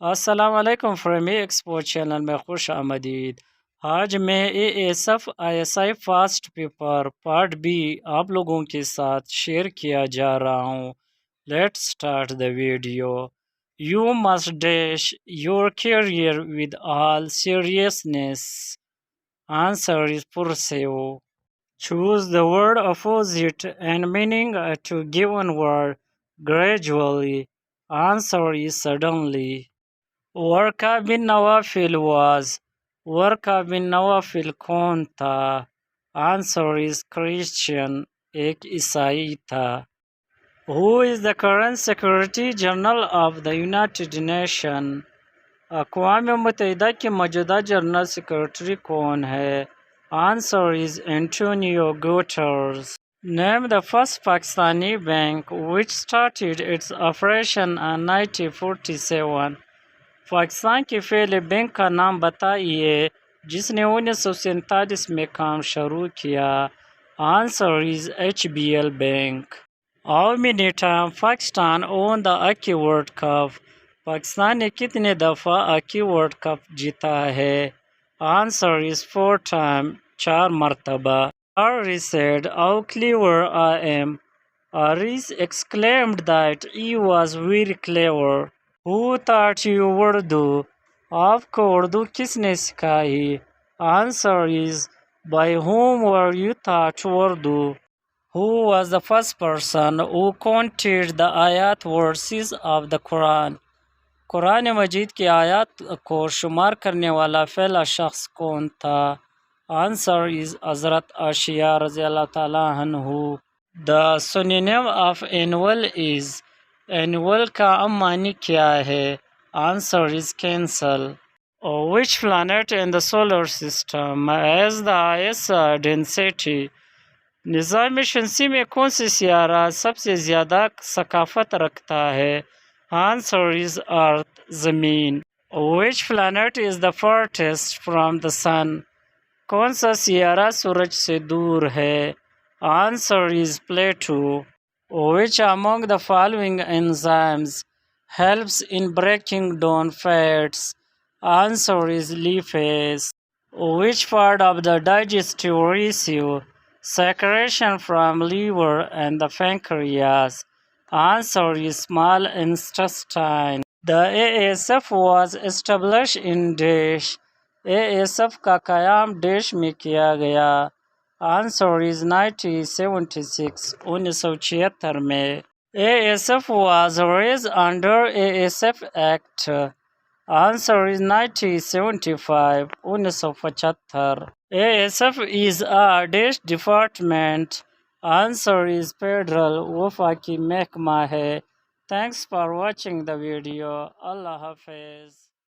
अस्सलाम-ओ-अलैकुम प्रेमी expo channel में खुश आमदीद। आज मैं ASF ISI fast paper part B आप लोगों के साथ शेयर किया जा रहा हूँ। Let's start the video. You must dash your career with all seriousness. Answer is pursue. Choose the word opposite and meaning to given word gradually. Answer is suddenly. Waraqa bin Nawfal was. Waraqa bin Nawfal कौन था? Answer is Christian, एक ईसाई था। Who is the current security general of the United Nation? अक़वाम मुत्तहिदा के मौजूदा जनरल सेक्रेटरी कौन है? Answer is Antonio Guterres. Name the first Pakistani bank which started its operation in 1947। पाकिस्तान के पहले बैंक का नाम बताइए जिसने 1947 में काम शुरू किया। Answer is HBL bank. How many time Pakistan own the hockey world cup? Pakistan ने कितने दफ़ा हॉकी वर्ल्ड कप जीता है? आंसर इज 4 टाइम, 4 मरतबा। Aris said, "How clever I am." Aris exclaimed that he was very clever. Who taught you Urdu? आपको उर्दू किसने सिखाई? Answer is, by whom were you taught Urdu? Who was the first person who counted the ayat verses of the Quran? Quran मजीद की आयत को शुमार करने वाला पहला शख्स कौन था? Answer is हज़रत आशिया रज़ी अल्लाह ताला अन्हु। The synonym of annual is, annual का मानी क्या है? Answer is cancel. Which planet in the solar system has the highest density? निज़ाम शमसी में कौन सी सियारा सबसे ज़्यादा सकाफत रखता है? आंसर इज अर्थ, ज़मीन। Which planet is the farthest from the sun? कौन सा सियारा सूरज से दूर है? Answer is Plato. Which among the following enzymes helps in breaking down fats? Answer is lipase. Which part of the digestive receive secretion from liver and the pancreas? Answer is small intestine. The ASF was established in Dash. ASF का क़याम देश में किया गया। Answer is 1976, 1976 में। ASF was raised under ASF Act. Answer is 1975, 1975। ASF is a Dash department. Answer is federal, वफाकी महकमा है। Thanks for watching the video. अल्लाह हाफिज़।